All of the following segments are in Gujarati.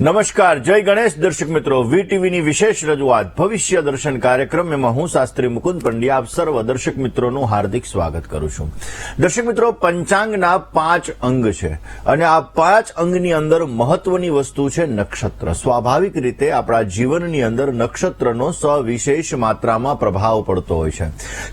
નમસ્કાર, જય ગણેશ દર્શક મિત્રો. વીટીવીની વિશેષ રજૂઆત ભવિષ્ય દર્શન કાર્યક્રમ એમાં હું શાસ્ત્રી મુકુંદ પંડ્યા આપ સર્વ દર્શક મિત્રોનું હાર્દિક સ્વાગત કરું છું. દર્શક મિત્રો, પંચાંગના 5 અંગ છે અને આ 5 અંગની અંદર મહત્વની વસ્તુ છે નક્ષત્ર. સ્વાભાવિક રીતે આપણા જીવનની અંદર નક્ષત્રનો સવિશેષ માત્રામાં પ્રભાવ પડતો હોય છે.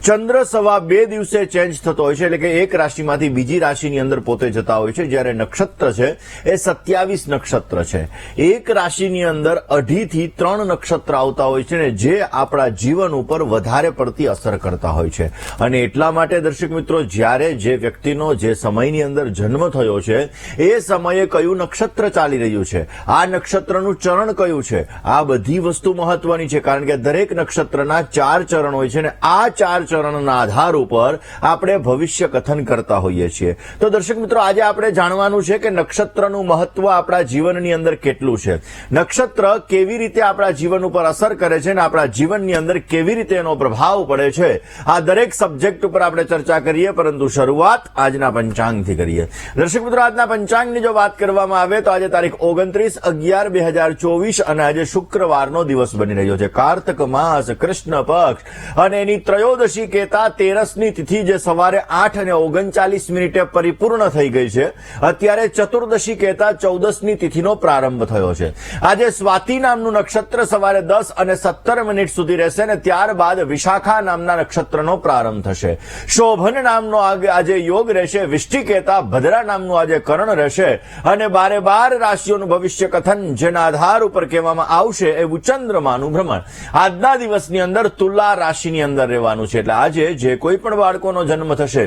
ચંદ્ર સવા 2 દિવસે ચેન્જ થતો હોય છે, એટલે કે એક રાશિમાંથી બીજી રાશિની અંદર પોતે જતા હોય છે, જ્યારે નક્ષત્ર છે એ 27 નક્ષત્ર છે. એક રાશિની અંદર 2.5 થી 3 નક્ષત્ર આવતા હોય છે ને જે આપણા જીવન ઉપર વધારે પડતી અસર કરતા હોય છે. અને એટલા માટે દર્શક મિત્રો, જ્યારે જે વ્યક્તિનો જે સમયની અંદર જન્મ થયો છે એ સમયે કયું નક્ષત્ર ચાલી રહ્યું છે, આ નક્ષત્રનું ચરણ કયું છે, આ બધી વસ્તુ મહત્વની છે. કારણ કે દરેક નક્ષત્રના 4 ચરણ હોય છે ને આ 4 ચરણના આધાર ઉપર આપણે ભવિષ્ય કથન કરતા હોઈએ છીએ. તો દર્શક મિત્રો, આજે આપણે જાણવાનું છે કે નક્ષત્રનું મહત્વ આપણા જીવનની અંદર કેટલું છે, નક્ષત્ર કેવી રીતે આપણા જીવન ઉપર અસર કરે છે અને આપણા જીવનની અંદર કેવી રીતે એનો પ્રભાવ પડે છે. આ દરેક સબ્જેક્ટ ઉપર આપણે ચર્ચા કરીએ, પરંતુ શરૂઆત આજના પંચાંગથી કરીએ. દર્શક મિત્રો, આજના પંચાંગની જો વાત કરવામાં આવે તો આજે તારીખ 29/11/2024 અને આજે શુક્રવારનો દિવસ બની રહ્યો છે. કારતક માસ, કૃષ્ણ પક્ષ અને એની ત્રયોદશી કહેતા 13ની તિથિ જે સવારે 8:39 પરિપૂર્ણ થઈ ગઈ છે. અત્યારે ચતુર્દશી કહેતા 14ની તિથિનો પ્રારંભ થયો છે. આજે સ્વાતિ નામનું નક્ષત્ર સવારે 10:17 સુધી રહેશે અને ત્યારબાદ વિશાખા નામના નક્ષત્રનો પ્રારંભ થશે. શોભન નામનો આજે યોગ રહેશે. વિષ્ટિ કહેતા ભદ્રા નામનું આજે કરણ રહેશે અને 12 રાશિઓનું ભવિષ્ય કથન જેના આધાર ઉપર કહેવામાં આવશે એવું ચંદ્રમાનું ભ્રમણ આજના દિવસની અંદર તુલા રાશિની અંદર રહેવાનું છે. એટલે આજે જે કોઈ પણ બાળકોનો જન્મ થશે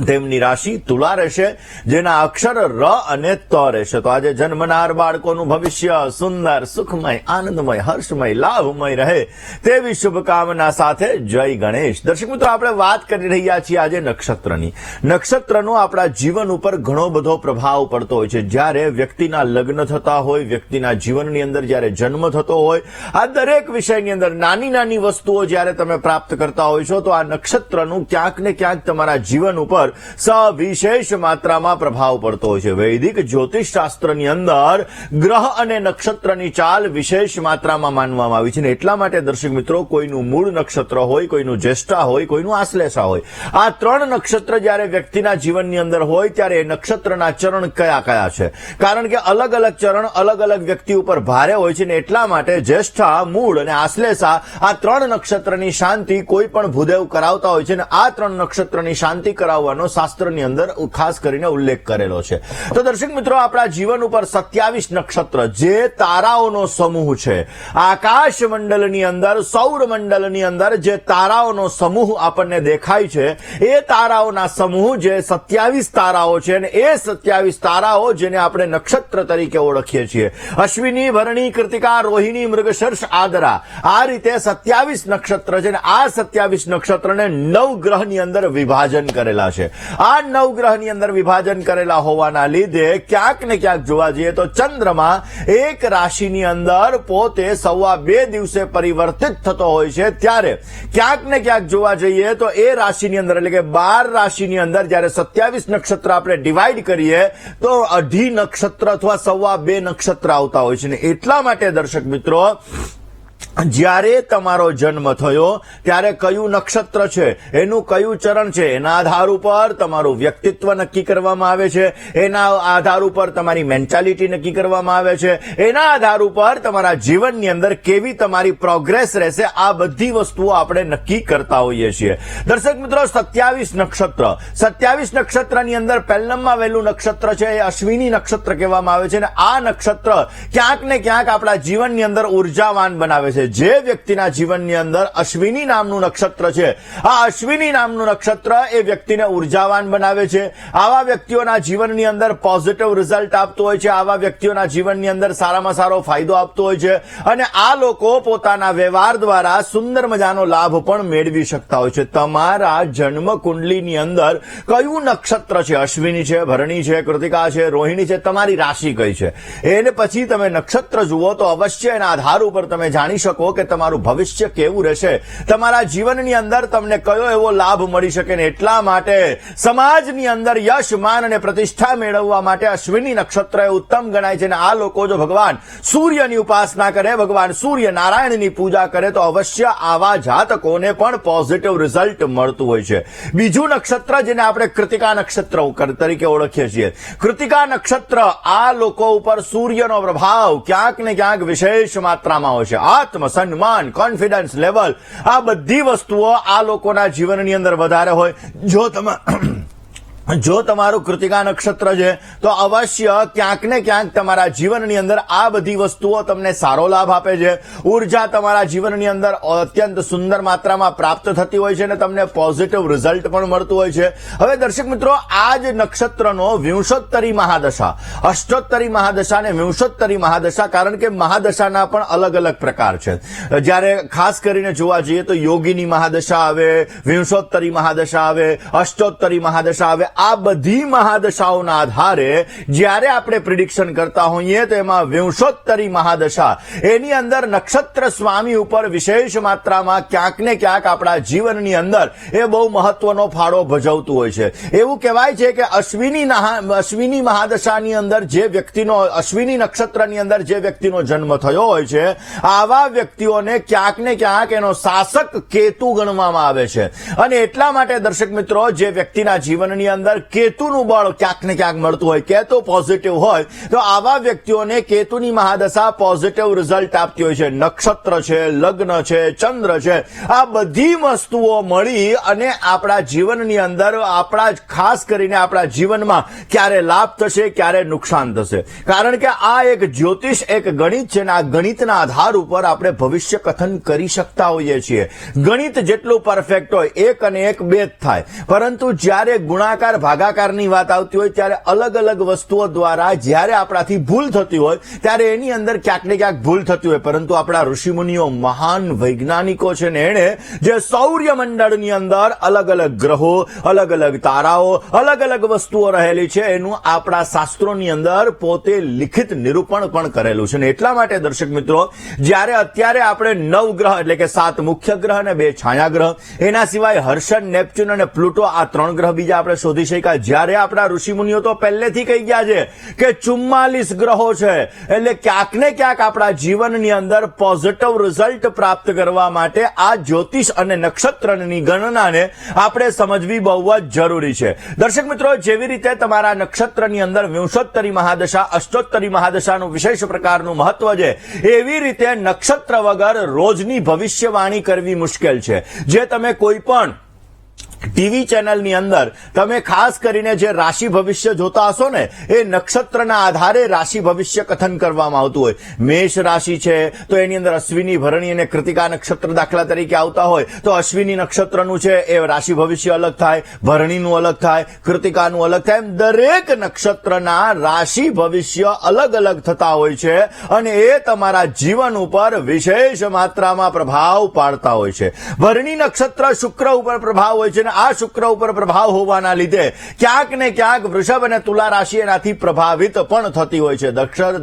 તેમની રાશિ તુલા રહેશે, જેના અક્ષર ર અને ત રહેશે. તો આજે જન્મનાર બાળકોનું ભવિષ્ય સુંદર, સુખમય, આનંદમય, હર્ષમય, લાભમય રહે તેવી શુભકામના સાથે જય ગણેશ. દર્શક મિત્રો, આપણે વાત કરી રહ્યા છીએ આજે નક્ષત્રની. નક્ષત્રનો આપણા જીવન ઉપર ઘણો બધો પ્રભાવ પડતો હોય છે. જ્યારે વ્યક્તિના લગ્ન થતા હોય, વ્યક્તિના જીવનની અંદર જ્યારે જન્મ થતો હોય, આ દરેક વિષયની અંદર નાની નાની વસ્તુઓ જ્યારે તમે પ્રાપ્ત કરતા હોય છો તો આ નક્ષત્રનું ક્યાંક ને ક્યાંક તમારા જીવન ઉપર સવિશેષ માત્રામાં પ્રભાવ પડતો હોય છે. વૈદિક જ્યોતિષ શાસ્ત્રની અંદર ગ્રહ અને નક્ષત્રની ચાલ વિશેષ માત્રામાં માનવામાં આવી છે ને એટલા માટે દર્શક મિત્રો, કોઈનું મૂળ નક્ષત્ર હોય, કોઈનું જ્યેષ્ઠા હોય, કોઈનું આશ્લેષા હોય, આ 3 નક્ષત્ર જ્યારે વ્યક્તિના જીવનની અંદર હોય ત્યારે એ નક્ષત્રના ચરણ કયા કયા છે. કારણ કે અલગ અલગ ચરણ અલગ અલગ વ્યક્તિ ઉપર ભારે હોય છે ને એટલા માટે જ્યેષ્ઠા, મૂળ અને આશ્લેષા આ 3 નક્ષત્રની શાંતિ કોઈ પણ ભૂદેવ કરાવતા હોય છે ને આ 3 નક્ષત્રની શાંતિ કરાવવા શાસ્ત્રની અંદર ખાસ કરીને ઉલ્લેખ કરેલો છે. તો દર્શક મિત્રો, આપણા જીવન ઉપર 27 નક્ષત્ર જે તારાઓનો સમૂહ છે, આકાશ મંડળની અંદર, સૌર મંડળની અંદર જે તારાઓનો સમૂહ આપણને દેખાય છે એ તારાઓના સમૂહ જે 27 તારાઓ છે અને એ 27 તારાઓ જેને આપણે નક્ષત્ર તરીકે ઓળખીએ છીએ, અશ્વિની, ભરણી, કૃતિકા, રોહિણી, મૃગશીર્ષ, આદરા, આ રીતે 27 નક્ષત્ર છે અને આ 27 નક્ષત્રને 9 ગ્રહની અંદર વિભાજન કરેલા છે. આ 9 ગ્રહની અંદર વિભાજન કરેલા હોવાના લીધે ક્યાંક ને ક્યાંક જોવા જઈએ તો ચંદ્રમા એક રાશિની અંદર પોતે 2.25 દિવસે પરિવર્તિત થતો હોય છે. ત્યારે ક્યાંક ને ક્યાંક જોવા જઈએ તો એ રાશિની અંદર એટલે કે 12 રાશિની અંદર જયારે 27 નક્ષત્ર આપણે ડિવાઈડ કરીએ તો 2.5 નક્ષત્ર અથવા 2.25 નક્ષત્ર આવતા હોય છે. એટલા માટે દર્શક મિત્રો, જ્યારે તમારો જન્મ થયો ત્યારે કયું નક્ષત્ર છે, એનું કયું ચરણ છે, એના આધાર ઉપર તમારું વ્યક્તિત્વ નક્કી કરવામાં આવે છે, એના આધાર ઉપર તમારી મેન્ટાલિટી નક્કી કરવામાં આવે છે, એના આધાર ઉપર તમારા જીવનની અંદર કેવી તમારી પ્રોગ્રેસ રહેશે, આ બધી વસ્તુઓ આપણે નક્કી કરતા હોઈએ છીએ. દર્શક મિત્રો, 27 નક્ષત્રની અંદર પહેલામાં વહેલું નક્ષત્ર છે એ અશ્વિની નક્ષત્ર કહેવામાં આવે છે અને આ નક્ષત્ર ક્યાંક ને ક્યાંક આપણા જીવનની અંદર ઉર્જાવાન બનાવે છે. જે વ્યક્તિના જીવનની અંદર અશ્વિની નામનું નક્ષત્ર છે, આ અશ્વિની નામનું નક્ષત્ર એ વ્યક્તિને ઉર્જાવાન બનાવે છે. આવા વ્યક્તિઓના જીવનની અંદર પોઝિટિવ રિઝલ્ટ આપતો હોય છે, આવા વ્યક્તિઓના જીવનની અંદર સારામાં સારો ફાયદો આપતો હોય છે અને આ લોકો પોતાના વ્યવહાર દ્વારા સુંદર મજાનો લાભ પણ મેળવી શકતા હોય છે. તમારા જન્મ કુંડલીની અંદર કયું નક્ષત્ર છે, અશ્વિની છે, ભરણી છે, કૃતિકા છે, રોહિણી છે, તમારી રાશિ કઈ છે, એને પછી તમે નક્ષત્ર જુઓ તો અવશ્ય એના આધાર ઉપર તમે જાણી શકો શકો કે તમારું ભવિષ્ય કેવું રહેશે, તમારા જીવનની અંદર તમને કયો એવો લાભ મળી શકે ને એટલા માટે સમાજની અંદર યશ, માન અને પ્રતિષ્ઠા મેળવવા માટે અશ્વિની નક્ષત્ર એ ઉત્તમ ગણાય છે. અને આ લોકો જો ભગવાન સૂર્યની ઉપાસના કરે, ભગવાન સૂર્ય નારાયણની પૂજા કરે તો અવશ્ય આવા જાતકોને પણ પોઝિટિવ રિઝલ્ટ મળતું હોય છે. બીજું નક્ષત્ર જેને આપણે કૃતિકા નક્ષત્ર તરીકે ઓળખીએ છીએ, કૃતિકા નક્ષત્ર આ લોકો ઉપર સૂર્યનો પ્રભાવ ક્યાંક ને ક્યાંક વિશેષ માત્રામાં હોય છે. આત્મ સન્માન, કોન્ફિડન્સ લેવલ, આ બધી વસ્તુઓ આ લોકોના જીવનની અંદર વધારે હોય. જો તમારું કૃતિકા નક્ષત્ર છે તો અવશ્ય ક્યાંક ને ક્યાંક તમારા જીવનની અંદર આ બધી વસ્તુઓ તમને સારો લાભ આપે છે. ઉર્જા તમારા જીવનની અંદર અત્યંત સુંદર માત્રામાં પ્રાપ્ત થતી હોય છે અને તમને પોઝિટિવ રિઝલ્ટ પણ મળતું હોય છે. હવે દર્શક મિત્રો, આ જ નક્ષત્રનો વિંશોત્તરી મહાદશા, અષ્ટોત્તરી મહાદશા અને વિંશોત્તરી મહાદશા, કારણ કે મહાદશાના પણ અલગ અલગ પ્રકાર છે. જ્યારે ખાસ કરીને જોવા જઈએ તો યોગીની મહાદશા આવે, વિંશોત્તરી મહાદશા આવે, અષ્ટોત્તરી મહાદશા આવે. આ બધી મહાદશાઓના આધારે જ્યારે આપણે પ્રિડિક્શન કરતા હોઈએ તો એમાં વિંશોત્તરી મહાદશા એની અંદર નક્ષત્ર સ્વામી ઉપર વિશેષ માત્રામાં ક્યાંક ને ક્યાંક આપણા જીવનની અંદર એ બહુ મહત્વનો ફાળો ભજવતું હોય છે. એવું કહેવાય છે કે અશ્વિની મહાદશાની અંદર જે વ્યક્તિનો, અશ્વિની નક્ષત્રની અંદર જે વ્યક્તિનો જન્મ થયો હોય છે, આવા વ્યક્તિઓને ક્યાંક ને ક્યાંક એનો શાસક કેતુ ગણવામાં આવે છે. અને એટલા માટે દર્શક મિત્રો, જે વ્યક્તિના જીવનની અંદર કેતુનું બળ ક્યાંક ને ક્યાંક મળતું હોય, કેતુ પોઝિટિવ હોય, તો આવા વ્યક્તિઓને કેતુની મહાદશા પોઝિટિવ રિઝલ્ટ આપતી હોય છે. નક્ષત્ર છે, લગ્ન છે, ચંદ્ર છે, આ બધી વસ્તુઓ મળી અને આપણા જીવનની અંદર ખાસ કરીને આપણા જીવનમાં ક્યારે લાભ થશે, ક્યારે નુકસાન થશે. કારણ કે આ એક જ્યોતિષ, એક ગણિત છે ને આ ગણિતના આધાર ઉપર આપણે ભવિષ્ય કથન કરી શકતા હોઈએ છીએ. ગણિત જેટલું પરફેક્ટ હોય, 1 અને 1 2 જ થાય, પરંતુ જ્યારે ગુણાકાર ભાગાકારની વાત આવતી હોય ત્યારે અલગ અલગ વસ્તુઓ દ્વારા જ્યારે આપણાથી ભૂલ થતી હોય ત્યારે એની અંદર ક્યાંક ને ક્યાંક ભૂલ થતી હોય. પરંતુ આપણા ઋષિમુનિઓ, મહાન વૈજ્ઞાનિકો છે ને, એણે જે સૌર્યમંડળની અંદર અલગ અલગ ગ્રહો, અલગ અલગ તારાઓ, અલગ અલગ વસ્તુઓ રહેલી છે, એનું આપણા શાસ્ત્રોની અંદર પોતે લિખિત નિરૂપણ પણ કરેલું છે. ને એટલા માટે દર્શક મિત્રો, જ્યારે અત્યારે આપણે 9 ગ્રહ એટલે કે 7 મુખ્ય ગ્રહ અને 2 છાયા ગ્રહ, એના સિવાય હર્ષદ, નેપચ્યુન અને પ્લુટો, આ 3 ગ્રહ બીજા આપણે શોધી શક્યા. જ્યારે આપણા ઋષિમુનિઓ તો પહેલેથી કહી ગયા છે કે 44 ગ્રહો છે. એટલે ક્યાંક ને ક્યાંક આપણા જીવનની અંદર પોઝિટિવ રિઝલ્ટ પ્રાપ્ત કરવા માટે આ જ્યોતિષ અને નક્ષત્રની ગણનાને આપણે સમજવી બહુ જ જરૂરી છે. દર્શક મિત્રો, જેવી રીતે તમારા નક્ષત્રની અંદર વિંશોત્તરી મહાદશા, અષ્ટોત્તરી મહાદશાનું વિશેષ પ્રકારનું મહત્વ છે, એવી રીતે નક્ષત્ર વગર રોજની ભવિષ્યવાણી કરવી મુશ્કેલ છે. જે તમે કોઈ પણ ટીવી ચેનલની અંદર તમે ખાસ કરીને જે રાશિ ભવિષ્ય જોતા હશો ને, એ નક્ષત્રના આધારે રાશિ ભવિષ્ય કથન કરવામાં આવતું હોય. મેષ રાશિ છે તો એની અંદર અશ્વિની, ભરણી અને કૃતિકા નક્ષત્ર દાખલા તરીકે આવતા હોય, તો અશ્વિની નક્ષત્રનું છે એ રાશિ ભવિષ્ય અલગ થાય, ભરણીનું અલગ થાય, કૃતિકાનું અલગ થાય. એમ દરેક નક્ષત્રના રાશિ ભવિષ્ય અલગ અલગ થતા હોય છે અને એ તમારા જીવન ઉપર વિશેષ માત્રામાં પ્રભાવ પાડતા હોય છે. ભરણી નક્ષત્ર શુક્ર ઉપર પ્રભાવ હોય છે. આ શુક્ર ઉપર પ્રભાવ હોવાના લીધે ક્યાંક ને ક્યાંક વૃષભ અને તુલા રાશિ એનાથી પ્રભાવિત પણ થતી હોય છે.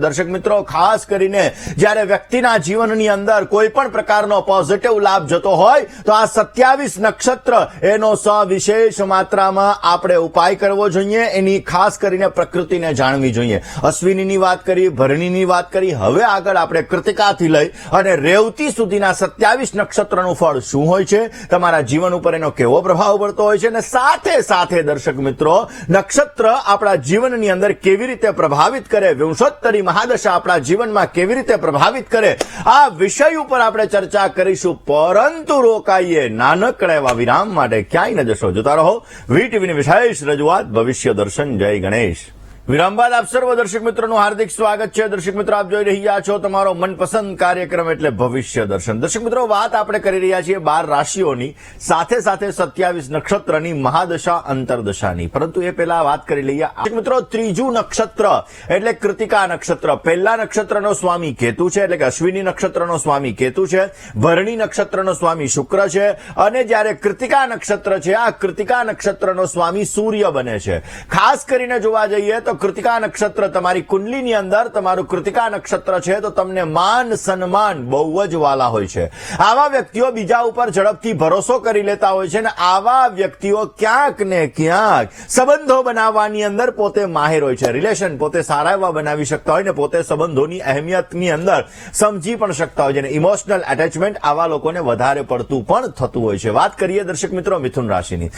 દર્શક મિત્રો, ખાસ કરીને જ્યારે વ્યક્તિના જીવનની અંદર કોઈ પણ પ્રકારનો પોઝિટિવ લાભ જતો હોય તો આ 27 નક્ષત્ર એનો સવિશેષ માત્રામાં આપણે ઉપાય કરવો જોઈએ. એની ખાસ કરીને પ્રકૃતિને જાણવી જોઈએ. અશ્વિનીની વાત કરી, ભરણીની વાત કરી, હવે આગળ આપણે કૃતિકાથી લઈ અને રેવતી સુધીના 27 નક્ષત્રનું ફળ શું હોય છે, તમારા જીવન ઉપર એનો કેવો પ્રભાવ પડતો હોય છે, અને સાથે સાથે દર્શક મિત્રો, નક્ષત્ર આપણા જીવનની અંદર કેવી રીતે પ્રભાવિત કરે, વિંશોત્તરી મહાદશા આપણા જીવનમાં કેવી રીતે પ્રભાવિત કરે, આ વિષય ઉપર આપણે ચર્ચા કરીશું. પરંતુ રોકાઈએ નાનકડા એવા વિરામ માટે, ક્યાંય ન જશો, જોતા રહો વીટીવીની વિશેષ રજૂઆત ભવિષ્ય દર્શન. જય ગણેશ. વિરામ બાદ આપ સર્વ દર્શક મિત્રોનું હાર્દિક સ્વાગત છે. દર્શક મિત્રો, આપ જોઈ રહ્યા છો તમારો મનપસંદ કાર્યક્રમ એટલે ભવિષ્ય દર્શન. દર્શક મિત્રો, વાત આપણે કરી રહ્યા છીએ 12 રાશિઓની, સાથે સાથે 27 નક્ષત્રની મહાદશા, અંતરદશાની. પરંતુ એ પહેલા વાત કરી લઈએ દર્શક મિત્રો, ત્રીજું નક્ષત્ર એટલે કૃતિકા નક્ષત્ર. પહેલા નક્ષત્રનો સ્વામી કેતુ છે, એટલે કે અશ્વિની નક્ષત્રનો સ્વામી કેતુ છે, ભરણી નક્ષત્રનો સ્વામી શુક્ર છે, અને જ્યારે કૃતિકા નક્ષત્ર છે, આ કૃતિકા નક્ષત્રનો સ્વામી સૂર્ય બને છે. ખાસ કરીને જોવા જઈએ તો તો કૃતિકા નક્ષત્ર તમારી કુંડલીની અંદર તમારું કૃતિકા નક્ષત્ર છે તો તમને માન સન્માન બહુ જ વાલા હોય છે. આવા વ્યક્તિઓ બીજા ઉપર ઝડપથી ભરોસો કરી લેતા હોય છે અને આવા વ્યક્તિઓ ક્યાંક ને ક્યાંક સંબંધો બનાવવાની અંદર પોતે માહિર હોય છે. રિલેશન પોતે સારા એવા બનાવી શકતા હોય ને પોતે સંબંધોની અહેમિયતની અંદર સમજી પણ શકતા હોય છે અને ઇમોશનલ એટેચમેન્ટ આવા લોકોને વધારે પડતું પણ થતું હોય છે. વાત કરીએ દર્શક મિત્રો મિથુન રાશિની.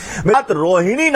રોહિણી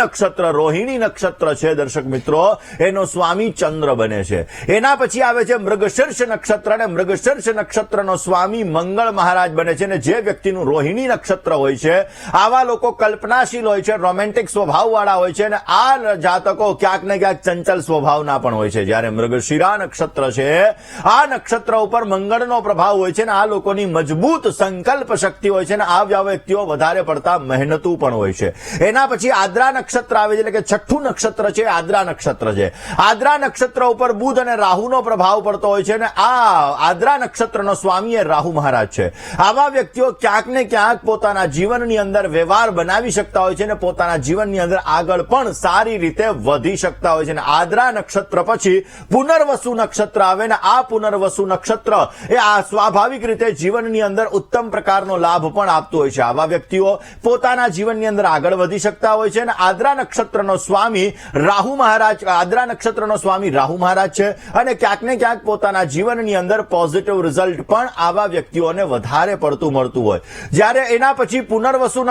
નક્ષત્ર છે દર્શક મિત્રો, એનો સ્વામી ચંદ્ર બને છે. એના પછી આવે છે મૃગશીર્ષ નક્ષત્ર અને મૃગશીર્ષ નક્ષત્રનો સ્વામી મંગળ મહારાજ બને છે. અને જે વ્યક્તિનું રોહિણી નક્ષત્ર હોય છે આવા લોકો કલ્પનાશીલ હોય છે, રોમેન્ટિક સ્વભાવવાળા હોય છે અને આ જાતકો ક્યાંક ને ક્યાંક ચંચલ સ્વભાવના પણ હોય છે. જ્યારે મૃગશિરા નક્ષત્ર છે આ નક્ષત્ર ઉપર મંગળનો પ્રભાવ હોય છે અને આ લોકોની મજબૂત સંકલ્પ શક્તિ હોય છે અને આ વ્યક્તિઓ વધારે પડતા મહેનતુ પણ હોય છે. એના પછી આદ્રા નક્ષત્ર આવે છે, એટલે કે છઠ્ઠું નક્ષત્ર છે આદ્રા નક્ષત્ર છે. આદ્રા નક્ષત્ર ઉપર બુધ અને રાહુનો પ્રભાવ પડતો હોય છે અને આ આદ્રા નક્ષત્રનો સ્વામી એ રાહુ મહારાજ છે. આવા વ્યક્તિઓ ક્યાંક ને ક્યાંક પોતાના જીવનની અંદર વ્યવહાર બનાવી શકતા હોય છે અને પોતાના જીવનની અંદર આગળ પણ સારી રીતે વધી શકતા હોય છે. અને આદ્રા નક્ષત્ર પછી પુનર્વસુ નક્ષત્ર આવે ને આ પુનર્વસુ નક્ષત્ર એ આ સ્વાભાવિક રીતે જીવનની અંદર ઉત્તમ પ્રકારનો લાભ પણ આપતું હોય છે. આવા વ્યક્તિઓ પોતાના જીવનની અંદર આગળ વધી શકતા હોય છે અને આદ્રા નક્ષત્રનો સ્વામી રાહુ મહારાજ, આદ્રા નક્ષત્રનો સ્વામી રાહુ મહારાજ છે અને ક્યાંક ને ક્યાંક પોતાના જીવનની અંદર પોઝિટિવ રિઝલ્ટ પણ આવા વ્યક્તિઓને વધારે પડતું મળતું હોય. જ્યારે એના પછી પુનર્વસુ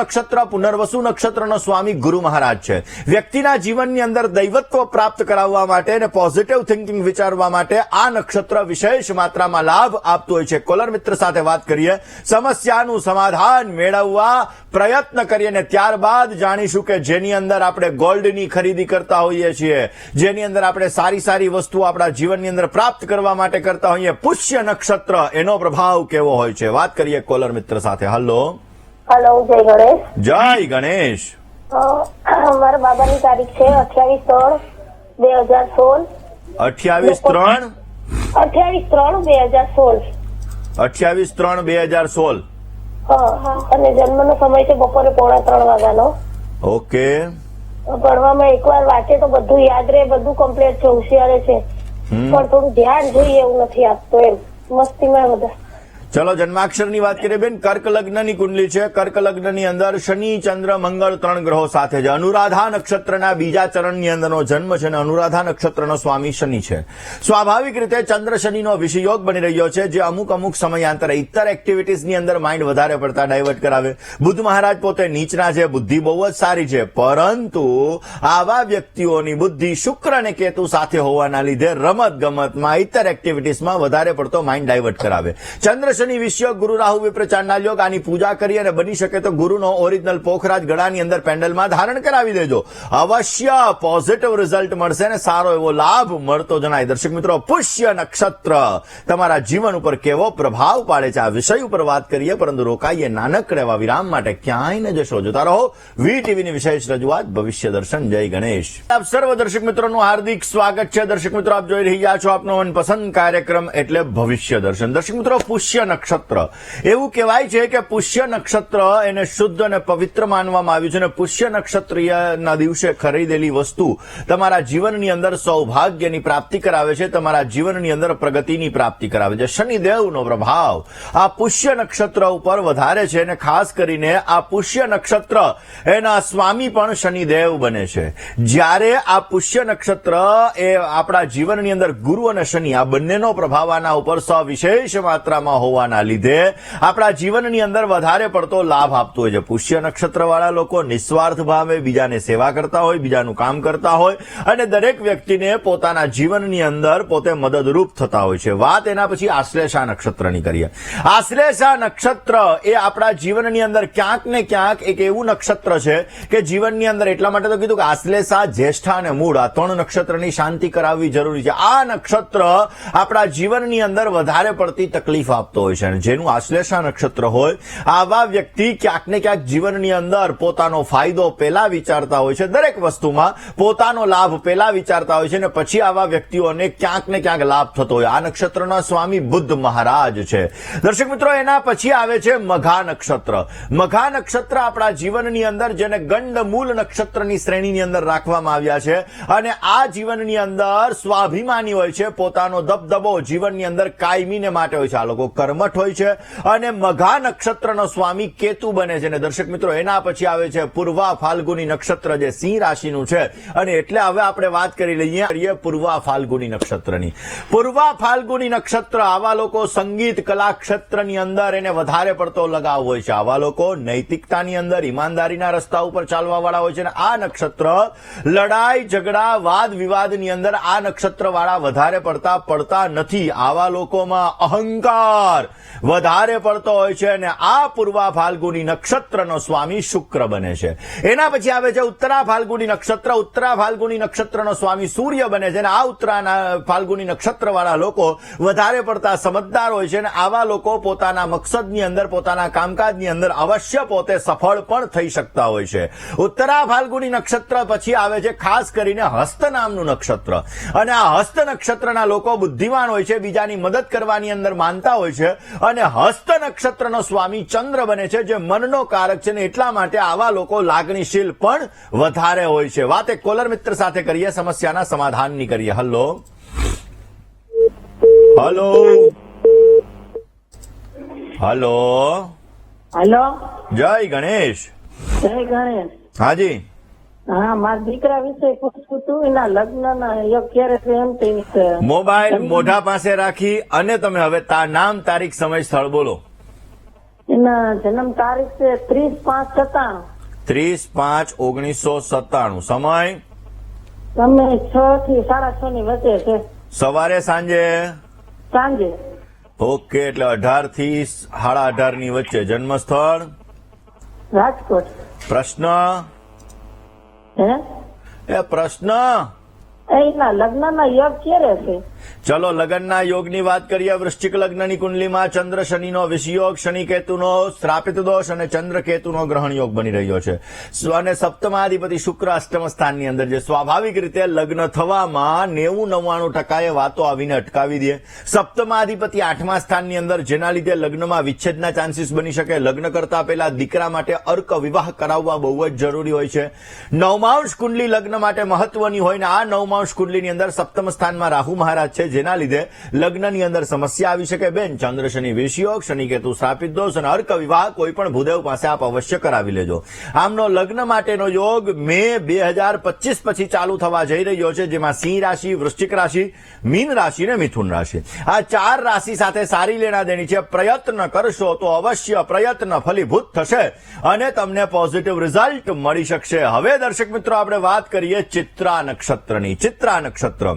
નક્ષત્રનો સ્વામી ગુરુ મહારાજ છે. વ્યક્તિના જીવનની અંદર દૈવત્વ પ્રાપ્ત કરાવવા માટે અને પોઝિટિવ થિંકિંગ વિચારવા માટે આ નક્ષત્ર વિશેષ માત્રામાં લાભ આપતું હોય છે. કોલર મિત્ર સાથે વાત કરીએ, સમસ્યાનું સમાધાન મેળવવા પ્રયત્ન કરીએ અને ત્યારબાદ જાણીશું કે જેની અંદર આપણે ગોલ્ડની ખરીદી કરતા હોઈએ છીએ, જેની અંદર આપણે સારી સારી વસ્તુઓ આપણા જીવનની અંદર પ્રાપ્ત કરવા માટે કરતા હોઈએ, પુષ્ય નક્ષત્ર એનો પ્રભાવ કેવો હોય છે. વાત કરીએ કોલર મિત્ર સાથે. હલો, જય ગણેશ. જય ગણેશ. મારા બાબાની તારીખ છે 28/3/2016. 28/3/2016. 28/3/2016. અને જન્મનો સમય છે બપોરે 2:45 વાગ્યાનો. ઓકે. ભણવામાં એકવાર વાંચે તો બધું યાદ રહે, બધું કમ્પ્લીટ છે, હોશિયાર છે, પણ થોડું ધ્યાન જોઈએ એવું નથી આપતો, એમ મસ્તીમાં બધા. ચલો જન્માક્ષરની વાત કરીએ બેન. કર્ક લગ્નની કુંડલી છે. કર્ક લગ્નની અંદર શનિ, ચંદ્ર, મંગળ 3 ગ્રહો સાથે છે. અનુરાધા નક્ષત્રના બીજા ચરણની અંદરનો જન્મ છે અને અનુરાધા નક્ષત્રનો સ્વામી શનિ છે. સ્વાભાવિક રીતે ચંદ્ર શનિનો વિષયોગ બની રહ્યો છે જે અમુક સમયાંતરે ઇતર એક્ટિવિટીઝની અંદર માઇન્ડ વધારે પડતા ડાયવર્ટ કરાવે. બુધ મહારાજ પોતે નીચના છે, બુદ્ધિ બહુ જ સારી છે, પરંતુ આવા વ્યક્તિઓની બુદ્ધિ શુક્ર અને કેતુ સાથે હોવાના લીધે રમત ગમતમાં ઇતર એક્ટિવિટીઝમાં વધારે પડતો માઇન્ડ ડાયવર્ટ કરાવે. ચંદ્ર શનિ વિષય ગુરુ રાહુ વિપ્ર ચાંડાલ યોગ, આની પૂજા કરી અને બની શકે તો ગુરુનો ઓરિજિનલ પોખરાજ ગળાની અંદર પેન્ડલમાં ધારણ કરાવી દેજો. અવશ્ય પોઝિટિવ રિઝલ્ટ મળશે અને સારો એવો લાભ મળતો જણાય. દર્શક મિત્રો, પુષ્ય નક્ષત્ર તમારા જીવન ઉપર કેવો પ્રભાવ પાડે છે આ વિષય ઉપર વાત કરીએ, પરંતુ રોકાઈએ નાનકડા એવા વિરામ માટે. ક્યાંય ન જશો, જોતા રહો વીટીવીની વિશેષ રજૂઆત ભવિષ્ય દર્શન. જય ગણેશ. આપ સર્વ દર્શક મિત્રોનું હાર્દિક સ્વાગત છે. દર્શક મિત્રો, આપ જોઈ રહ્યા છો આપનો મનપસંદ કાર્યક્રમ એટલે ભવિષ્ય દર્શન. દર્શક મિત્રો, પુષ્ય નક્ષત્ર એવું કહેવાય છે કે પુષ્ય નક્ષત્ર એને શુદ્ધ અને પવિત્ર માનવામાં આવ્યું છે અને પુષ્ય નક્ષત્રના દિવસે ખરીદેલી વસ્તુ તમારા જીવનની અંદર સૌભાગ્યની પ્રાપ્તિ કરાવે છે, તમારા જીવનની અંદર પ્રગતિની પ્રાપ્તિ કરાવે છે. શનિદેવનો પ્રભાવ આ પુષ્ય નક્ષત્ર ઉપર વધારે છે અને ખાસ કરીને આ પુષ્ય નક્ષત્ર એના સ્વામી પણ શનિદેવ બને છે. જ્યારે આ પુષ્ય નક્ષત્ર એ આપણા જીવનની અંદર ગુરુ અને શનિ આ બંનેનો પ્રભાવ આના ઉપર સવિશેષ માત્રામાં હોવાના લીધે આપણા જીવનની અંદર વધારે પડતો લાભ આપતો હોય છે. પુષ્ય નક્ષત્ર વાળા લોકો નિસ્વાર્થ ભાવે બીજાને સેવા કરતા હોય, બીજાનું કામ કરતા હોય અને દરેક વ્યક્તિને પોતાના જીવનની અંદર પોતે મદદરૂપ થતા હોય છે. વાત એના પછી આશ્લેષા નક્ષત્રની કરીએ. આશ્લેષા નક્ષત્ર એ આપણા જીવનની અંદર ક્યાંક ને ક્યાંક એક એવું નક્ષત્ર છે કે જીવનની અંદર, એટલા માટે તો કીધું કે આશ્લેષા, જ્યેષ્ઠા અને મૂળ આ 3 નક્ષત્રની શાંતિ કરાવવી જરૂરી છે. આ નક્ષત્ર આપણા જીવનની અંદર વધારે પડતી તકલીફ આપતો હોય હોય છે અને જેનું આશ્લેષા નક્ષત્ર હોય આવા વ્યક્તિ ક્યાંક ને ક્યાંક જીવનની અંદર પોતાનો ફાયદો પહેલા વિચારતા હોય છે, દરેક વસ્તુમાં પોતાનો લાભ પહેલા વિચારતા હોય છે અને પછી આવા વ્યક્તિઓને ક્યાંક ને ક્યાંક લાભ થતો હોય. આ નક્ષત્રના સ્વામી બુદ્ધ મહારાજ છે. દર્શક મિત્રો, એના પછી આવે છે મઘા નક્ષત્ર. મઘા નક્ષત્ર આપણા જીવનની અંદર જેને ગંડમૂલ નક્ષત્રની શ્રેણીની અંદર રાખવામાં આવ્યા છે અને આ જીવનની અંદર સ્વાભિમાની હોય છે, પોતાનો દબદબો જીવનની અંદર કાયમીને માટે હોય છે. આ લોકો કર્મઠ હોય છે અને મઘા નક્ષત્રનો સ્વામી કેતુ બને છે. અને દર્શક મિત્રો, એના પછી આવે છે પૂર્વા ફાલ્ગુની નક્ષત્ર જે સિંહ રાશિનું છે અને એટલે હવે આપણે વાત કરી લઈએ પૂર્વા ફાલ્ગુની નક્ષત્રની. પૂર્વા ફાલ્ગુની નક્ષત્ર આવા લોકો સંગીત કલા ક્ષેત્રની અંદર એને વધારે પડતો લગાવ હોય છે. આવા લોકો નૈતિકતાની અંદર ઈમાનદારીના રસ્તા ઉપર ચાલવા વાળા હોય છે અને આ નક્ષત્ર લડાઈ ઝઘડા વાદ વિવાદની અંદર આ નક્ષત્ર વાળા વધારે પડતા નથી. આવા લોકોમાં અહંકાર વધારે પડતો હોય છે અને આ પૂર્વા ફાલ્ગુની નક્ષત્રનો સ્વામી શુક્ર બને છે. એના પછી આવે છે ઉત્તરા ફાલ્ગુની નક્ષત્ર. ઉત્તરા ફાલ્ગુની નક્ષત્રનો સ્વામી સૂર્ય બને છે અને આ ઉત્તરા ફાલ્ગુની નક્ષત્ર વાળા લોકો વધારે પડતા સમજદાર હોય છે અને આવા લોકો પોતાના મકસદની અંદર પોતાના કામકાજની અંદર અવશ્ય પોતે સફળ પણ થઈ શકતા હોય છે. ઉત્તરા ફાલ્ગુની નક્ષત્ર પછી આવે છે ખાસ કરીને હસ્ત નામનું નક્ષત્ર અને આ હસ્ત નક્ષત્રના લોકો બુદ્ધિમાન હોય છે, બીજાની મદદ કરવાની અંદર માનતા હોય છે અને હસ્ત નક્ષત્રનો સ્વામી ચંદ્ર બને છે જે મનનો કારક છે ને એટલા માટે આવા લોકો લાગણીશીલ પણ વધારે હોય છે. વાત એક કોલર મિત્ર સાથે કરીએ, સમસ્યાના સમાધાનની કરીએ. હલો હલો હલો હલો, જય ગણેશ. જય ગણેશ. હાજી, હા, મારા દીકરા વિશે પૂછવું હતું, એના લગ્નના યોગ ક્યારે છે એમ તે વિશે. મોબાઈલ મોઢા પાસે રાખી અને તમે હવે નામ તારીખ સમય સ્થળ બોલો. એના જન્મ તારીખ છે 30/5/97. 30/5/1997. સમય તમે 6 થી 6:30 ની વચ્ચે છે. સવારે સાંજે. સાંજે. ઓકે, એટલે 18 થી 18:30 ની વચ્ચે. જન્મ સ્થળ રાજકોટ. પ્રશ્ન હે એ પ્રશ્ન એના લગ્નના યોગ ક્યારે છે? ચલો લગ્નના યોગની વાત કરીએ. વૃશ્ચિક લગ્નની કુંડલીમાં ચંદ્ર શનિનો વિષયોગ, શનિ કેતુનો શ્રાપિત દોષ અને ચંદ્ર કેતુનો ગ્રહણ યોગ બની રહ્યો છે અને સપ્તમાધિપતિ શુક્ર અષ્ટમ સ્થાનની અંદર જે સ્વાભાવિક રીતે લગ્ન થવામાં 90-99% વાતો આવીને અટકાવી દે. સપ્તમાધિપતિ 8મા સ્થાનની અંદર જેના લીધે લગ્નમાં વિચ્છેદના ચાન્સીસ બની શકે. લગ્ન કરતા પહેલા દીકરા માટે અર્ક વિવાહ કરાવવા બહુ જ જરૂરી હોય છે. નવમાંશ કુંડલી લગ્ન માટે મહત્વની હોય ને આ નવમાંશ કુંડલીની અંદર સપ્તમ સ્થાનમાં રાહુ મહારાજ છે જેના લીધે લગ્નની અંદર સમસ્યા આવી શકે. બેન, ચંદ્ર શનિ વિષયોગ, શનિ કેતુ શ્રાપિત દોષ અને અર્ક વિવાહ કોઈ પણ ભૂદેવ પાસે આપ અવશ્ય કરાવી લેજો. આમનો લગ્ન માટેનો યોગ મે 2025 પછી ચાલુ થવા જઈ રહ્યો છે, જેમાં સિંહ રાશિ, વૃશ્ચિક રાશિ, મીન રાશિ અને મિથુન રાશિ આ 4 રાશિ સાથે સારી લેણા દેણી છે. પ્રયત્ન કરશો તો અવશ્ય પ્રયત્ન ફલીભૂત થશે અને તમને પોઝિટિવ રિઝલ્ટ મળી શકશે. હવે દર્શક મિત્રો, આપણે વાત કરીએ ચિત્રા નક્ષત્રની. ચિત્રા નક્ષત્ર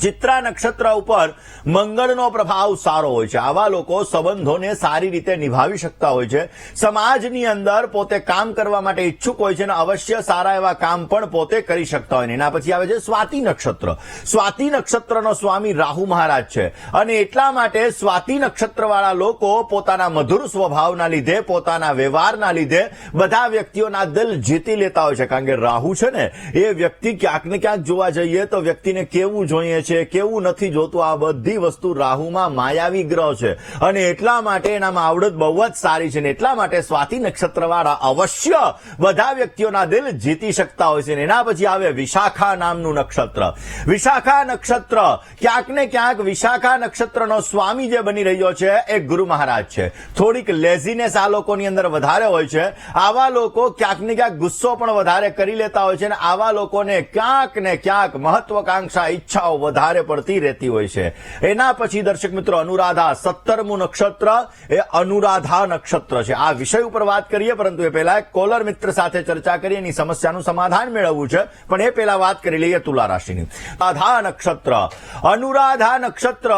ચિત્રા નક્ષત્ર ઉપર મંગળનો પ્રભાવ સારો હોય છે. આવા લોકો સંબંધોને સારી રીતે નિભાવી શકતા હોય છે. સમાજની અંદર પોતે કામ કરવા માટે ઈચ્છુક હોય છે અને અવશ્ય સારા એવા કામ પણ પોતે કરી શકતા હોય. એના પછી આવે છે સ્વાતિ નક્ષત્ર. સ્વાતિ નક્ષત્રનો સ્વામી રાહુ મહારાજ છે અને એટલા માટે સ્વાતિ નક્ષત્રવાળા લોકો પોતાના મધુર સ્વભાવના લીધે, પોતાના વ્યવહારના લીધે બધા વ્યક્તિઓના દિલ જીતી લેતા હોય છે. કારણ કે રાહુ છે ને એ વ્યક્તિ ક્યાંક ને ક્યાંક જોવા જઈએ તો વ્યક્તિને કેવું જોઈએ છે, કેવું નથી જોતું, આ બધી વસ્તુ રાહુમાં માયાવી ગ્રહ છે અને એટલા માટે એનામાં આવડત બહુ જ સારી છે ને એટલા માટે સ્વાતિ નક્ષત્રવાળા અવશ્ય બધા વ્યક્તિઓના દિલ જીતી શકતા હોય છે. એના પછી આવે વિશાખા નામનું નક્ષત્ર. વિશાખા નક્ષત્ર ક્યાંક ને ક્યાંક વિશાખા નક્ષત્રનો સ્વામી જે બની રહ્યો છે એ ગુરુ મહારાજ છે. થોડીક લેઝીનેસ આ લોકોની અંદર વધારે હોય છે. આવા લોકો ક્યાંક ને ક્યાંક ગુસ્સો પણ વધારે કરી લેતા હોય છે અને આવા લોકોને ક્યાંક ને ક્યાંક મહત્વાકાંક્ષા, ઈચ્છાઓ વધારે પડતી રહેતી હોય છે. એના પછી દર્શક મિત્રો અનુરાધા 17મું નક્ષત્ર એ અનુરાધા નક્ષત્ર છે. આ વિષય ઉપર વાત કરીએ પરંતુ એ પહેલા એક કોલર મિત્ર સાથે ચર્ચા કરી એની સમસ્યાનું સમાધાન મેળવવું છે. પણ એ પહેલા વાત કરી લઈએ તુલા રાશિની. અનુરાધા નક્ષત્ર. અનુરાધા નક્ષત્ર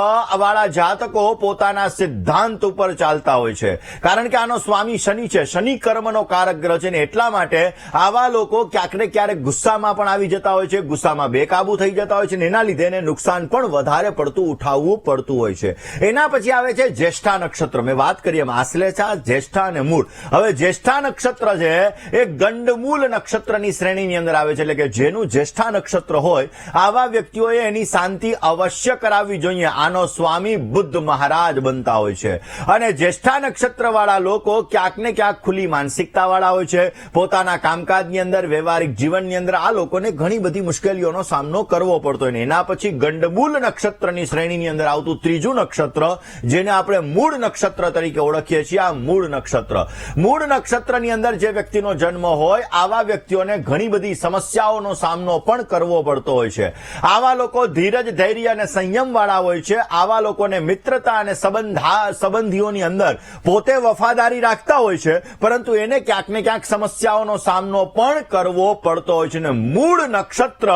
વાળા જાતકો પોતાના સિદ્ધાંત ઉપર ચાલતા હોય છે કારણ કે આનો સ્વામી શનિ છે. શનિ કર્મનો કારક ગ્રહ છે ને એટલા માટે આવા લોકો ક્યાંક ને ક્યારેક ગુસ્સામાં પણ આવી જતા હોય છે, ગુસ્સામાં બેકાબુ થઈ જતા હોય છે ને એના લીધે એને નુકસાન પણ વધારે પડતું ઉઠાવવું પડતું હોય છે. એના પછી આવે છે જ્યેષ્ઠા નક્ષત્ર. મેં વાત કરી એમ આશ્લેષા, જ્યેષ્ઠા અને મૂળ. હવે જ્યેષ્ઠા નક્ષત્ર છે એ ગંડમૂળ નક્ષત્રની શ્રેણીની અંદર આવે છે, એટલે કે જેનું જ્યેષ્ઠા નક્ષત્ર હોય આવા વ્યક્તિઓએ એની શાંતિ અવશ્ય કરાવવી જોઈએ. આનો સ્વામી બુદ્ધ મહારાજ બનતા હોય છે. અને જ્યેષ્ઠા નક્ષત્ર વાળા લોકો ક્યાંક ને ક્યાંક ખુલ્લી માનસિકતા વાળા હોય છે. પોતાના કામકાજની અંદર, વ્યવહારિક જીવનની અંદર આ લોકોને ઘણી બધી મુશ્કેલીઓનો સામનો કરવો પડતો હોય. એના પછી ગંડમૂળ નક્ષત્રની શ્રેણીની અંદર આવતું ત્રીજું નક્ષત્ર, જેને આપણે મૂળ નક્ષત્ર તરીકે ઓળખીએ છીએ. આ મૂળ નક્ષત્ર. મૂળ નક્ષત્રની અંદર જે વ્યક્તિનો જન્મ હોય આવા વ્યક્તિઓને ઘણી બધી સમસ્યાઓનો સામનો પણ કરવો પડતો હોય છે. આવા લોકો ધીરજ, ધૈર્ય અને સંયમ વાળા હોય છે. આવા લોકોને મિત્રતા અને સંબંધીઓની અંદર પોતે વફાદારી રાખતા હોય છે, પરંતુ એને ક્યાંક ને ક્યાંક સમસ્યાઓનો સામનો પણ કરવો પડતો હોય છે. ને મૂળ નક્ષત્ર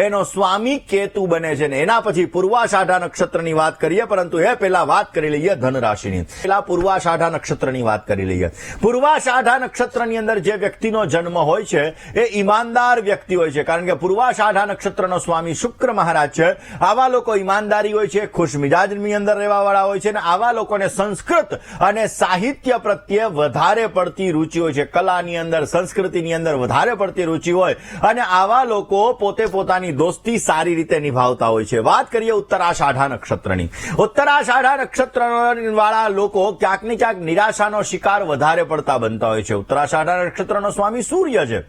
એનો સ્વામી કેતુ બને છે. ને એના પછી પૂર્વાષાઢા નક્ષત્રની વાત કરીએ, પરંતુ એ પહેલા વાત કરી લઈએ ધનરાશિની. પહેલા પૂર્વાષાઢા નક્ષત્રની વાત કરી લઈએ. પૂર્વાષાઢા નક્ષત્રની અંદર જે વ્યક્તિનો જન્મ હોય છે એ ઈમાનદાર વ્યક્તિ હોય છે, કારણ કે પૂર્વાષાઢા નક્ષત્રનો સ્વામી શુક્ર મહારાજ છે. આવા લોકો ઈમાનદારી હોય છે, ખુશ મિજાજની અંદર રહેવા વાળા હોય છે. અને આવા લોકોને સંસ્કૃત અને સાહિત્ય પ્રત્યે વધારે પડતી રુચિ હોય છે. કલાની અંદર, સંસ્કૃતિની અંદર વધારે પડતી રુચિ હોય અને આવા લોકો પોતે પોતાની દોસ્તી સારી રીતે નિભાવતા હોય છે. વાત કરીએ ઉત્તરાષાઢા નક્ષત્રની. ઉત્તરાષાઢા નક્ષત્ર વાળા લોકો ક્યાંક ને ક્યાંક નિરાશાનો શિકાર વધારે પડતા બનતા હોય છે. ઉત્તરાષાઢા નક્ષત્રનો સ્વામી સૂર્ય છે.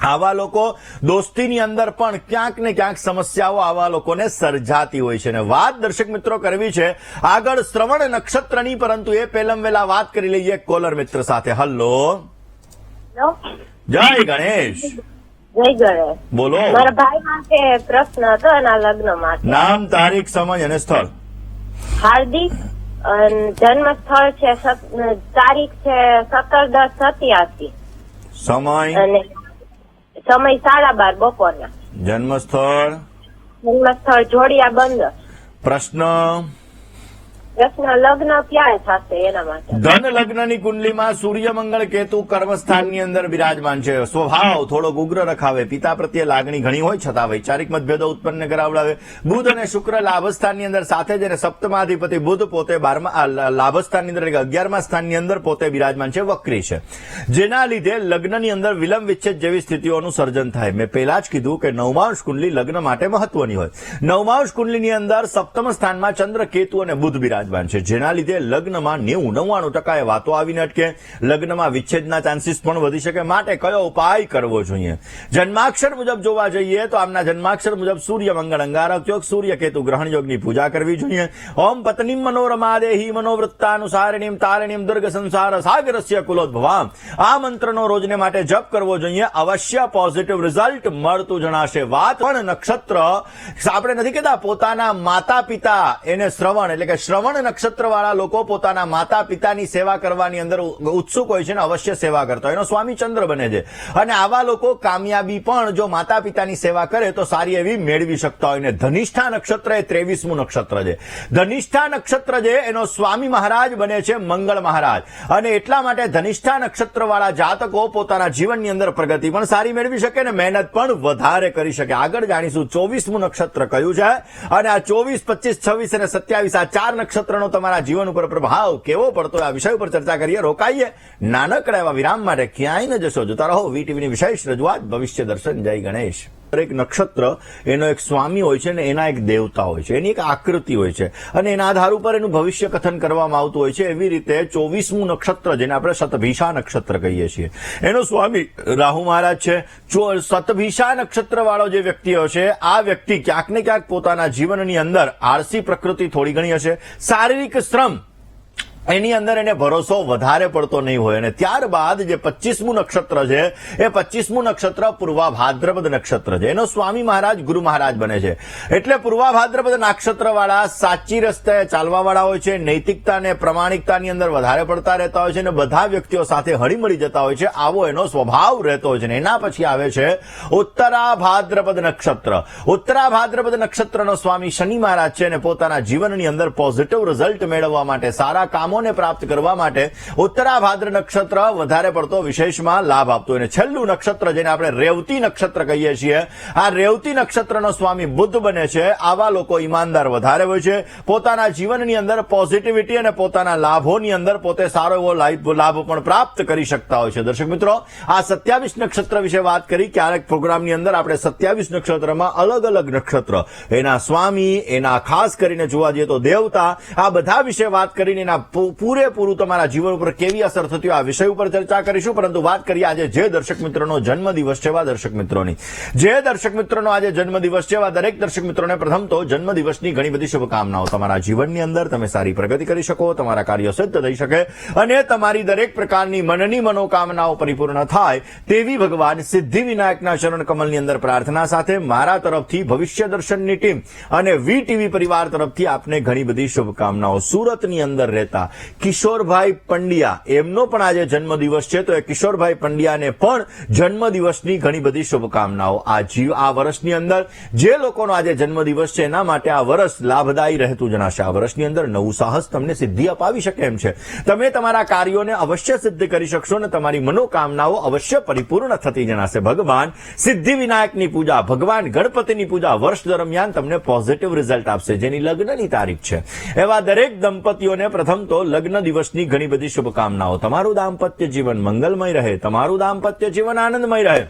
આવા લોકો દોસ્તીની અંદર પણ ક્યાંક ને ક્યાંક સમસ્યાઓ આવા લોકોને સર્જાતી હોય છે. અને વાત દર્શક મિત્રો કરવી છે આગળ શ્રવણ નક્ષત્રની, પરંતુ એ પહેલા વહેલા વાત કરી લઈએ કોલર મિત્ર સાથે. હલો, જય ગણેશ. જય ગણેશ. બોલો. મારા ભાઈ માટે પ્રશ્ન હતો એના લગ્ન માટે. નામ, તારીખ, સમય અને સ્થળ. હાર્દિક. જન્મ સ્થળ છે તારીખ છે 17/10/87. સમય અને સમય 12:30 બપોરના. જન્મ સ્થળ જોડિયા બંદર. પ્રશ્ન લગ્ન ક્યારે થશે એના માટે. ધન લગ્નની કુંડલીમાં સૂર્ય, મંગળ, કેતુ કર્મસ્થાનની અંદર બિરાજમાન છે. સ્વભાવ થોડોક ઉગ્ર રખાવે, પિતા પ્રત્યે લાગણી ઘણી હોય છતાં વૈચારિક મતભેદો ઉત્પન્ન કરાવડાવે. બુધ અને શુક્ર લાભસ્થાનની અંદર સાથે જ, અને સપ્તમાધિપતિ બુધ પોતે લાભસ્થાનની અંદર 11મા સ્થાનની અંદર પોતે બિરાજમાન છે, વક્રી છે. જેના લીધે લગ્નની અંદર વિલંબ વિચ્છેદ જેવી સ્થિતિઓનું સર્જન થાય. મેં પહેલા જ કીધું કે નવમાંશ કુંડલી લગ્ન માટે મહત્વની હોય. નવમાંશ કુંડલીની અંદર સપ્તમ સ્થાનમાં ચંદ્ર, કેતુ અને બુધ બિરાજમાન છે, જેના લીધે લગ્નમાં 90-99% એ વાતો આવીને અટકે. લગ્નમાં વિચ્છેદના ચાન્સીસ પણ વધી શકે. માટે કયો ઉપાય કરવો જોઈએ? જન્માક્ષર મુજબ જોવા જઈએ તો આમના જન્માક્ષર મુજબ સૂર્ય, મંગળ અંગારક યોગ, સૂર્ય કેતુ ગ્રહણ યોગની પૂજા કરવી જોઈએ. ઓમ પત્નીમ મનોરમા દેહી મનોવૃત્તાનુસારિણીમ તારિણીમ દુર્ગ સંસાર સાગરસ્ય કુલોદ્ભવામ. આ મંત્રનો રોજને માટે જપ કરવો જોઈએ. અવશ્ય પોઝિટિવ રિઝલ્ટ મળતું જણાશે. વાત પણ નક્ષત્ર આપણે નથી કહેતા પોતાના માતા પિતા એને શ્રવણ, એટલે કે શ્રવણ નક્ષત્ર વાળા લોકો પોતાના માતા પિતાની સેવા કરવાની અંદર ઉત્સુક હોય છે અને અવશ્ય સેવા કરતા હોય. એનો સ્વામી ચંદ્ર બને છે. અને આવા લોકો કામયાબી પણ જો માતા પિતાની સેવા કરે તો સારી એવી મેળવી શકતા હોય. ને ધનિષ્ઠા નક્ષત્ર એ 23મું નક્ષત્ર છે. ધનિષ્ઠા નક્ષત્ર છે એનો સ્વામી મહારાજ બને છે મંગળ મહારાજ. અને એટલા માટે ધનિષ્ઠા નક્ષત્ર વાળા જાતકો પોતાના જીવનની અંદર પ્રગતિ પણ સારી મેળવી શકે અને મહેનત પણ વધારે કરી શકે. આગળ જાણીશું 24મું નક્ષત્ર કયું છે અને આ 24, 25, 26 અને 27 આ 4 નક્ષત્રનો તમારા જીવન ઉપર પ્રભાવ કેવો પડતો આ વિષય ઉપર ચર્ચા કરીએ. રોકાઈએ નાનકડા એવા વિરામ માટે, ક્યાંય ન જશો. જોતા રહો વીટીવીની વિશેષ રજૂઆત ભવિષ્ય દર્શન. જય ગણેશ. દરેક નક્ષત્ર એનો એક સ્વામી હોય છે અને એના એક દેવતા હોય છે, એની એક આકૃતિ હોય છે અને એના આધાર ઉપર એનું ભવિષ્ય કથન કરવામાં આવતું હોય છે. એવી રીતે 24મું નક્ષત્ર જેને આપણે શતભિષા નક્ષત્ર કહીએ છીએ એનો સ્વામી રાહુ મહારાજ છે. શતભિષા નક્ષત્ર વાળો જે વ્યક્તિ હશે આ વ્યક્તિ ક્યાંક ને ક્યાંક પોતાના જીવનની અંદર આળસી પ્રકૃતિ થોડી ઘણી હશે. શારીરિક શ્રમ એની અંદર એને ભરોસો વધારે પડતો નહીં હોય. અને ત્યારબાદ જે 25મું નક્ષત્ર છે એ 25મું નક્ષત્ર પૂર્વા ભાદ્રપદ નક્ષત્ર છે. એનો સ્વામી મહારાજ ગુરુ મહારાજ બને છે. એટલે પૂર્વા ભાદ્રપદ નક્ષત્ર વાળા સાચી રસ્તે ચાલવા વાળા હોય છે, નૈતિકતા અને પ્રમાણિકતાની અંદર વધારે પડતા રહેતા હોય છે અને બધા વ્યક્તિઓ સાથે હળીમળી જતા હોય છે. આવો એનો સ્વભાવ રહેતો હોય છે. એના પછી આવે છે ઉત્તરા ભાદ્રપદ નક્ષત્ર. ઉત્તરા ભાદ્રપદ નક્ષત્રનો સ્વામી શનિ મહારાજ છે અને પોતાના જીવનની અંદર પોઝિટિવ રિઝલ્ટ મેળવવા માટે, સારા કામ કામોને પ્રાપ્ત કરવા માટે ઉત્તરાભાદ્ર નક્ષત્ર વધારે પડતો વિશેષમાં લાભ આપતું હોય. અને છેલ્લું નક્ષત્ર જેને આપણે રેવતી નક્ષત્ર કહીએ છીએ, આ રેવતી નક્ષત્રનો સ્વામી બુદ્ધ બને છે. આવા લોકો ઈમાનદાર વધારે હોય છે, પોતાના જીવનની અંદર પોઝિટિવિટી અને પોતાના લાભોની અંદર પોતે સારો એવો લાભ પણ પ્રાપ્ત કરી શકતા હોય છે. દર્શક મિત્રો, આ 27 નક્ષત્ર વિશે વાત કરી. ક્યારેક પ્રોગ્રામની અંદર આપણે 27 નક્ષત્રમાં અલગ અલગ નક્ષત્ર, એના સ્વામી, એના ખાસ કરીને જોવા જઈએ તો દેવતા, આ બધા વિશે વાત કરીને એના પૂરેપૂરું તમારા જીવન ઉપર કેવી અસર થતી હોય આ વિષય ઉપર ચર્ચા કરીશું. પરંતુ વાત કરીએ આજે જે દર્શક મિત્રોનો જન્મદિવસ છે એવા દર્શક મિત્રોની. જે દર્શક મિત્રોનો આજે જન્મદિવસ છે એવા દરેક દર્શક મિત્રોને પ્રથમ તો જન્મદિવસની ઘણી બધી શુભકામનાઓ. તમારા જીવનની અંદર તમે સારી પ્રગતિ કરી શકો, તમારા કાર્યો સિદ્ધ થઈ શકે અને તમારી દરેક પ્રકારની મનની મનોકામનાઓ પરિપૂર્ણ થાય તેવી ભગવાન સિદ્ધિ વિનાયકના ચરણ કમલની અંદર પ્રાર્થના સાથે મારા તરફથી ભવિષ્ય દર્શનની ટીમ અને વીટીવી પરિવાર તરફથી આપને ઘણી બધી શુભકામનાઓ. સુરતની અંદર રહેતા કિશોરભાઈ પંડ્યા, એમનો પણ આજે જન્મદિવસ છે, તો એ કિશોરભાઈ પંડ્યાને પણ જન્મદિવસની ઘણી બધી શુભકામનાઓ. આ વર્ષની અંદર જે લોકોનો આજે જન્મદિવસ છે એના માટે આ વર્ષ લાભદાયી રહેતું જણાશે. આ વર્ષની અંદર નવું સાહસ તમને સિદ્ધિ અપાવી શકે એમ છે. તમે તમારા કાર્યોને અવશ્ય સિદ્ધ કરી શકશો અને તમારી મનોકામનાઓ અવશ્ય પરિપૂર્ણ થતી જણાશે. ભગવાન સિદ્ધિ વિનાયકની પૂજા, ભગવાન ગણપતિની પૂજા વર્ષ દરમિયાન તમને પોઝિટિવ રિઝલ્ટ આપશે. જેની લગ્નની તારીખ છે એવા દરેક દંપતીઓને પ્રથમ તો લગ્ન દિવસની ઘણી બધી શુભકામનાઓ. તમારું દાંપત્ય જીવન મંગલમય રહે, તમારું દાંપત્ય જીવન આનંદમય રહે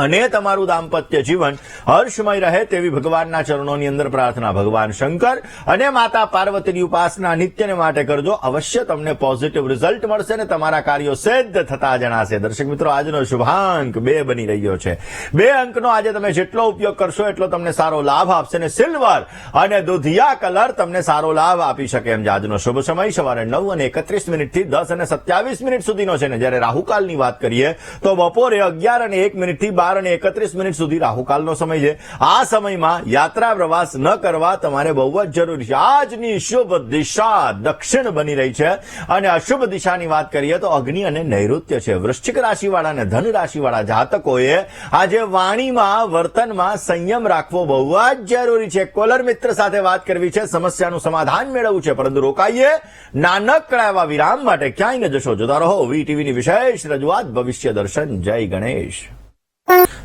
અને તમારું દાંપત્ય જીવન હર્ષમય રહે તેવી ભગવાનના ચરણોની અંદર પ્રાર્થના. ભગવાન શંકર અને માતા પાર્વતીની ઉપાસના નિત્યને માટે કરજો. અવશ્ય તમને પોઝિટિવ રિઝલ્ટ મળશે અને તમારા કાર્યો સિદ્ધ થતા જણાશે. દર્શક મિત્રો, આજનો શુભાંક 2 બની રહ્યો છે. 2 અંકનો આજે તમે જેટલો ઉપયોગ કરશો એટલો તમને સારો લાભ આપશે અને સિલ્વર અને દુધિયા કલર તમને સારો લાભ આપી શકે એમ છે. આજનો શુભ સમય સવારે 9:31 થી 10:27 સુધીનો છે ને જ્યારે રાહુકાલની વાત કરીએ તો બપોરે 11:01 થી 12:31 સુધી રાહુકાલનો સમય છે. આ સમયમાં યાત્રા પ્રવાસ ન કરવા તમારે બહુ જ જરૂરી છે. આજની શુભ દિશા દક્ષિણ બની રહી છે અને અશુભ દિશાની વાત કરીએ તો અગ્નિ અને નૈઋત્ય છે. વૃશ્ચિક રાશિવાળા અને ધન રાશિવાળા જાતકોએ આજે વાણીમાં, વર્તનમાં સંયમ રાખવો બહુ જ જરૂરી છે. કોલર મિત્ર સાથે વાત કરવી છે, સમસ્યાનું સમાધાન મેળવવું છે, પરંતુ રોકાઈએ નાનકડા એવા વિરામ માટે ક્યાંય ન જશો. જોતા રહો વીટીવીની વિશેષ રજૂઆત ભવિષ્ય દર્શન. જય ગણેશ.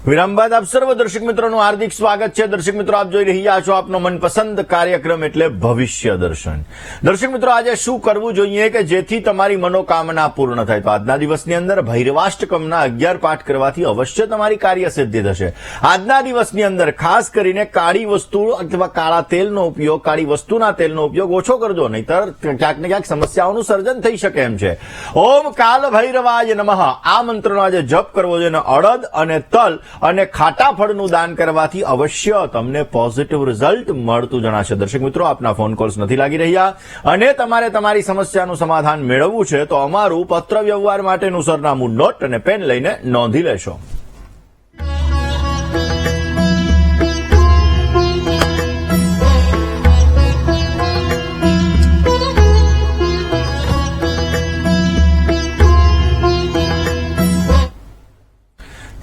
વિરામ બાદ આપ સર્વ દર્શક મિત્રોનું હાર્દિક સ્વાગત છે. દર્શક મિત્રો, આપ જોઈ રહ્યા છો આપનો મનપસંદ કાર્યક્રમ એટલે ભવિષ્ય દર્શન. દર્શક મિત્રો, આજે શું કરવું જોઈએ કે જેથી તમારી મનોકામના પૂર્ણ થાય? તો આજના દિવસની અંદર ભૈરવાષ્ટકમના 11 પાઠ કરવાથી અવશ્ય તમારી કાર્ય સિદ્ધિ થશે. આજના દિવસની અંદર ખાસ કરીને કાળી વસ્તુ અથવા કાળા તેલનો ઉપયોગ, કાળી વસ્તુના તેલનો ઉપયોગ ઓછો કરજો, નહીતર ક્યાંક ને ક્યાંક સમસ્યાઓનું સર્જન થઈ શકે એમ છે. ઓમ કાલ ભૈરવાય નમઃ આ મંત્રનો આજે જપ કરવો જોઈએ. અડદ અને તલ અને ખાટા ફળનું દાન કરવાથી અવશ્ય તમને પોઝિટિવ રિઝલ્ટ મળતું જણાશે. દર્શક મિત્રો, આપના ફોન કોલ્સ નથી લાગી રહ્યા અને તમારે તમારી સમસ્યાનું સમાધાન મેળવવું છે તો અમારું પત્ર વ્યવહાર માટેનું સરનામું નોટ અને પેન લઈને નોંધી લેશો.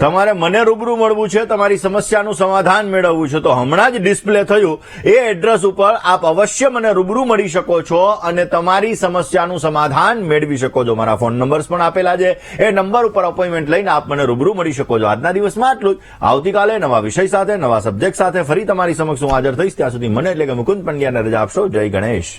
તમારે મને રૂબરૂ મળવું છે, તમારી સમસ્યાનું સમાધાન મેળવવું છે તો હમણાં જ ડિસ્પ્લે થયું એ એડ્રેસ ઉપર આપ અવશ્ય મને રૂબરૂ મળી શકો છો અને તમારી સમસ્યાનું સમાધાન મેળવી શકો છો. મારા ફોન નંબર્સ પણ આપેલા છે, એ નંબર ઉપર અપોઇન્ટમેન્ટ લઈને આપ મને રૂબરૂ મળી શકો છો. આજના દિવસમાં આટલું જ. આવતીકાલે નવા વિષય સાથે, નવા સબ્જેક્ટ સાથે ફરી તમારી સમક્ષ હું હાજર થઈશ. ત્યાં સુધી મને એટલે કે મુકુંદ પંડ્યાને રજા આપશો. જય ગણેશ.